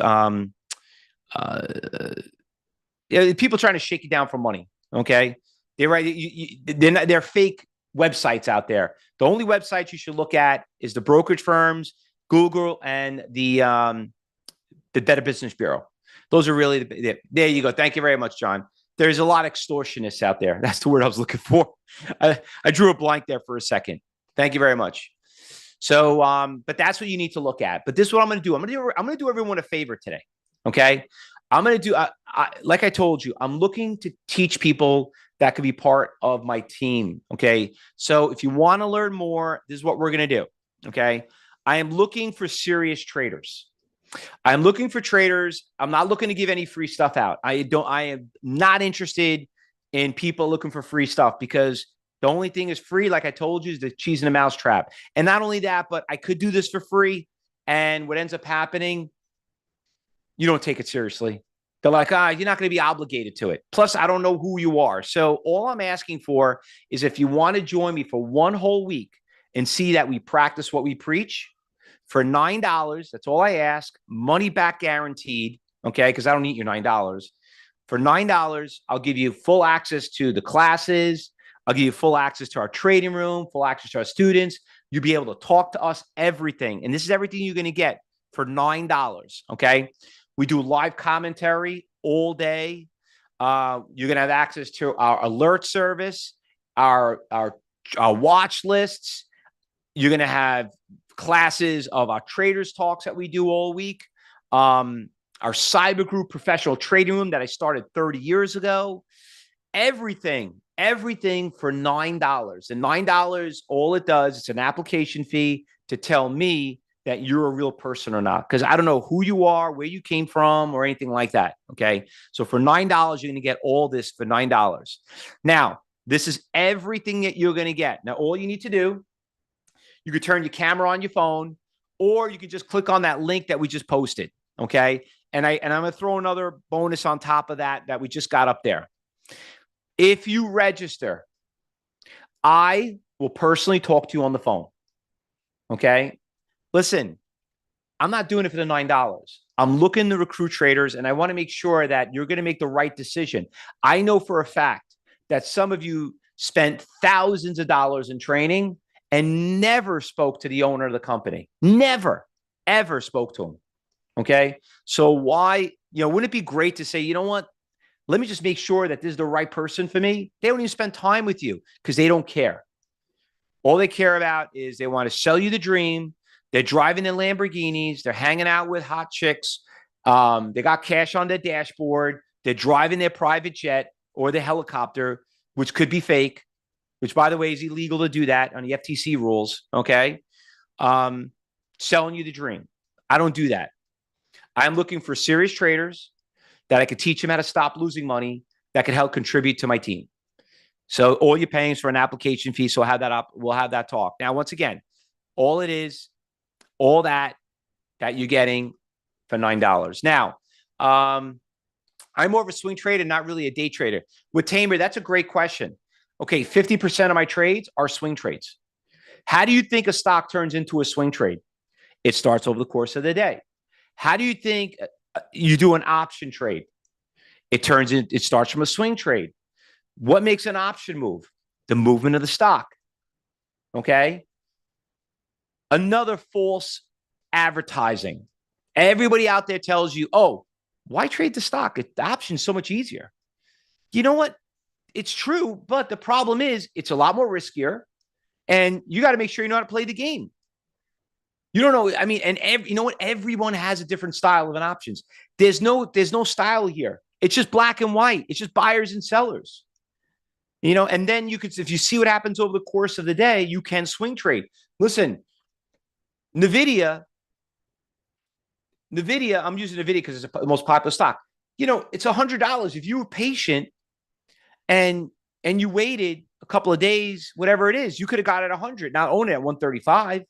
People trying to shake you down for money. Okay, they're fake websites out there. The only websites you should look at is the brokerage firms, Google, and the Better Business Bureau. Those are really there you go. Thank you very much, John. There's a lot of extortionists out there. That's the word I was looking for. I drew a blank there for a second. Thank you very much. So, but that's what you need to look at. But this is what I'm going to do. I'm going to do everyone a favor today. Okay. I'm going to do, like I told you, I'm looking to teach people that could be part of my team. Okay. So if you want to learn more, this is what we're going to do. Okay. I am looking for serious traders. I'm looking for traders. I'm not looking to give any free stuff out. I am not interested in people looking for free stuff because the only thing is free, like I told you, is the cheese in the mouse trap. And not only that, but I could do this for free. And what ends up happening, you don't take it seriously. They're like, you're not going to be obligated to it. Plus, I don't know who you are. So all I'm asking for is if you want to join me for one whole week and see that we practice what we preach for $9, that's all I ask, money back guaranteed, okay, because I don't need your $9. For $9, I'll give you full access to the classes. I'll give you full access to our trading room, full access to our students. You'll be able to talk to us, everything. And this is everything you're going to get for $9, okay? We do live commentary all day. You're going to have access to our alert service, our watch lists. You're going to have classes of our traders talks that we do all week. Our cyber group professional trading room that I started 30 years ago. Everything for $9. And $9, all it does, it's an application fee to tell me that you're a real person or not. Because I don't know who you are, where you came from, or anything like that. Okay. So for $9, you're going to get all this for $9. Now, this is everything that you're going to get. Now, all you need to do, you could turn your camera on your phone, or you could just click on that link that we just posted. Okay. And I'm going to throw another bonus on top of that we just got up there. If you register, I will personally talk to you on the phone. Okay. Listen, I'm not doing it for the $9. I'm looking to recruit traders, and I want to make sure that you're going to make the right decision. I know for a fact that some of you spent thousands of dollars in training and never spoke to the owner of the company. Never, ever spoke to him. Okay. So why, wouldn't it be great to say, you know what? Let me just make sure that this is the right person for me. They don't even spend time with you because they don't care. All they care about is they want to sell you the dream. They're driving in Lamborghinis. They're hanging out with hot chicks. They got cash on their dashboard. They're driving their private jet or their helicopter, which could be fake, which, by the way, is illegal to do that on the FTC rules. Okay. Selling you the dream. I don't do that. I'm looking for serious traders that I could teach them how to stop losing money that could help contribute to my team. So all you're paying is for an application fee. So we'll have that talk. Now, once again, all it is, all that you're getting for $9. Now, I'm more of a swing trader, not really a day trader. With Tamer, that's a great question. Okay, 50% of my trades are swing trades. How do you think a stock turns into a swing trade? It starts over the course of the day. How do you think you do an option trade? It starts from a swing trade. What makes an option move? The movement of the stock. Okay. Another false advertising. Everybody out there tells you, oh, why trade the stock? The option is so much easier. You know what? It's true, but the problem is it's a lot more riskier, and you got to make sure you know how to play the game. You don't know. I mean, and you know what? Everyone has a different style of an options. There's no style here. It's just black and white. It's just buyers and sellers. And then if you see what happens over the course of the day, you can swing trade. Listen, NVIDIA, I'm using NVIDIA because it's the most popular stock. It's $100. If you were patient and you waited a couple of days, whatever it is, you could have got it at 100, not own it at 135.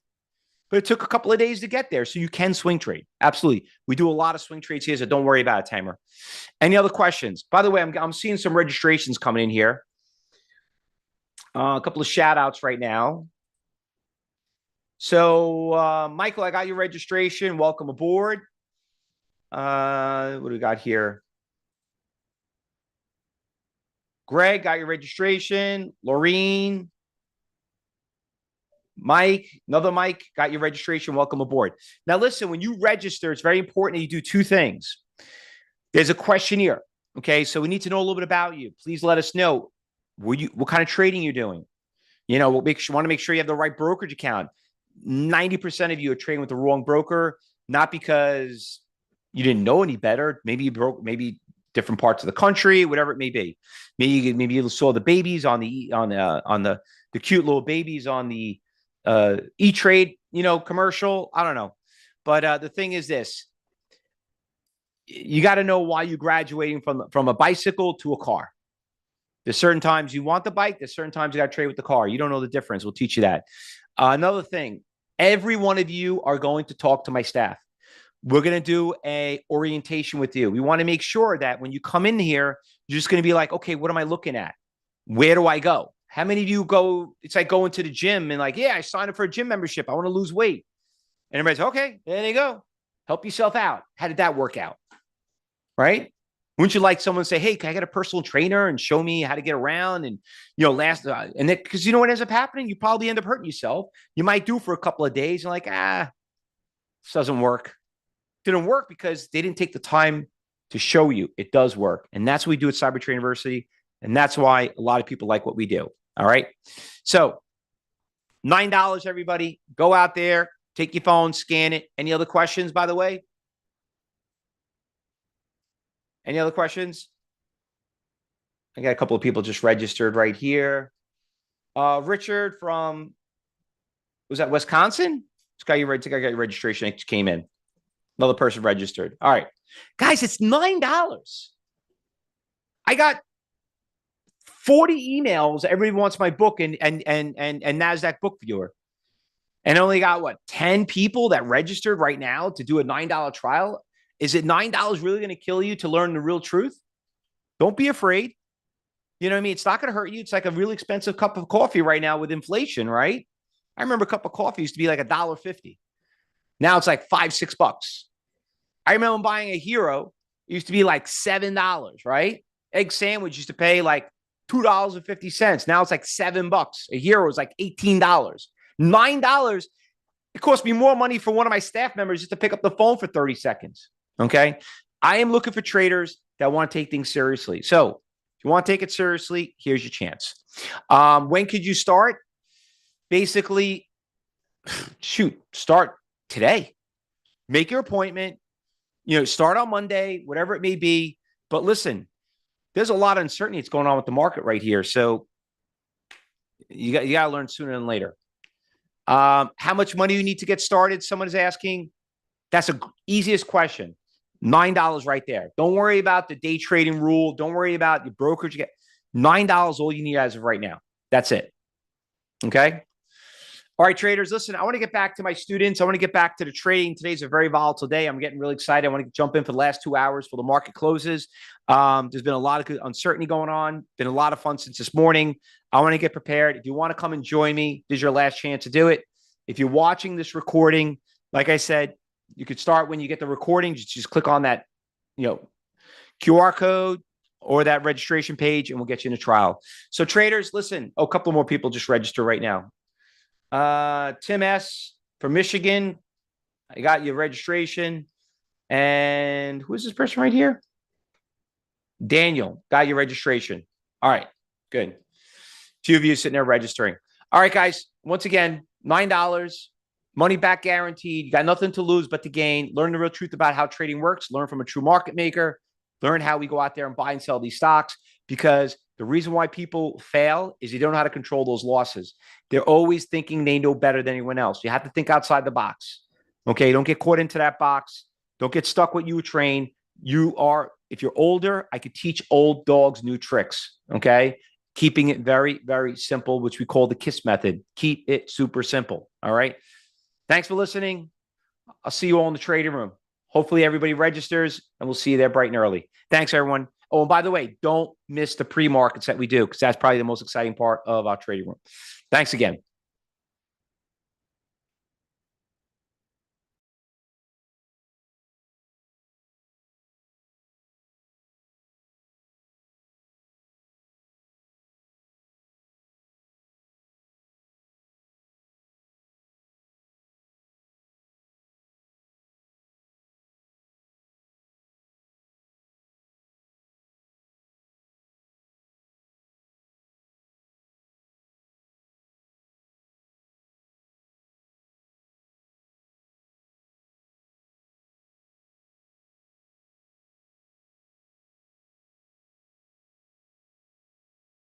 But it took a couple of days to get there. So you can swing trade. Absolutely. We do a lot of swing trades here, so don't worry about it, Tamer. Any other questions? By the way, I'm seeing some registrations coming in here. A couple of shout outs right now. So, Michael, I got your registration. Welcome aboard. What do we got here? Greg, got your registration. Laureen. Mike, another Mike, got your registration. Welcome aboard. Now, listen, when you register, it's very important that you do two things. There's a questionnaire. Okay. So we need to know a little bit about you. Please let us know what kind of trading you're doing. Want to make sure you have the right brokerage account. 90% of you are trading with the wrong broker, not because you didn't know any better. Maybe you broke, maybe different parts of the country, whatever it may be. Maybe you saw the babies on the cute little babies on the E-Trade, commercial. I don't know. But the thing is this, you got to know why you're graduating from a bicycle to a car. There's certain times you want the bike. There's certain times you got to trade with the car. You don't know the difference. We'll teach you that. Another thing, every one of you are going to talk to my staff. We're going to do a orientation with you. We want to make sure that when you come in here, you're just going to be like, okay, what am I looking at? Where do I go? How many of you go? It's like going to the gym and like, yeah, I signed up for a gym membership. I want to lose weight. And everybody's okay. There you go. Help yourself out. How did that work out? Right? Wouldn't you like someone to say, hey, can I get a personal trainer and show me how to get around? And, because what ends up happening? You probably end up hurting yourself. You might do for a couple of days. You're like, this doesn't work. Didn't work because they didn't take the time to show you it does work. And that's what we do at Cyber Trade University. And that's why a lot of people like what we do. All right. So $9, everybody. Go out there, take your phone, scan it. Any other questions, by the way? Any other questions? I got a couple of people just registered right here. Richard from, was that Wisconsin? This guy, I think I got your registration. It came in. Another person registered. All right. Guys, it's $9. I got 40 emails. Everybody wants my book and NASDAQ book viewer. And I only got 10 people that registered right now to do a $9 trial. Is it $9 really going to kill you to learn the real truth? Don't be afraid. You know what I mean? It's not going to hurt you. It's like a really expensive cup of coffee right now with inflation, right? I remember a cup of coffee used to be like $1.50. Now it's like $5-6. I remember buying a Hero. It used to be like $7, right? Egg sandwich used to pay like $2.50. Now it's like $7. A Hero is like $18. $9. It cost me more money for one of my staff members just to pick up the phone for 30 seconds. Okay. I am looking for traders that want to take things seriously. So if you want to take it seriously, here's your chance. When could you start? Basically, start today. Make your appointment, start on Monday, whatever it may be. But listen, there's a lot of uncertainty that's going on with the market right here. So you got to learn sooner than later. How much money you need to get started? Someone is asking. That's the easiest question. $9 right there. Don't worry about the day trading rule. Don't worry about your brokerage. You get $9 all you need as of right now. That's it. Okay. All right, traders, listen, I want to get back to my students. I want to get back to the trading. Today's a very volatile day. I'm getting really excited. I want to jump in for the last 2 hours for the market closes. There's been a lot of good uncertainty going on. Been a lot of fun since this morning. I want to get prepared. If you want to come and join me, this is your last chance to do it. If you're watching this recording, like I said, you could start when you get the recording. Just click on that, QR code or that registration page, and we'll get you in a trial. So traders, listen, a couple more people just register right now. Tim S. from Michigan. I got your registration. And who is this person right here? Daniel, got your registration. All right, good. Few of you sitting there registering. All right, guys, once again, $9, money back guaranteed. You got nothing to lose but to gain. Learn the real truth about how trading works. Learn from a true market maker. Learn how we go out there and buy and sell these stocks, because the reason why people fail is they don't know how to control those losses. They're always thinking they know better than anyone else. You have to think outside the box. Okay, don't get caught into that box. Don't get stuck with you train. If you're older, I could teach old dogs new tricks. Okay, keeping it very, very simple, which we call the KISS method. Keep it super simple. All right. Thanks for listening. I'll see you all in the trading room. Hopefully everybody registers, and we'll see you there bright and early. Thanks, everyone. Oh, and by the way, don't miss the pre-markets that we do, because that's probably the most exciting part of our trading room. Thanks again.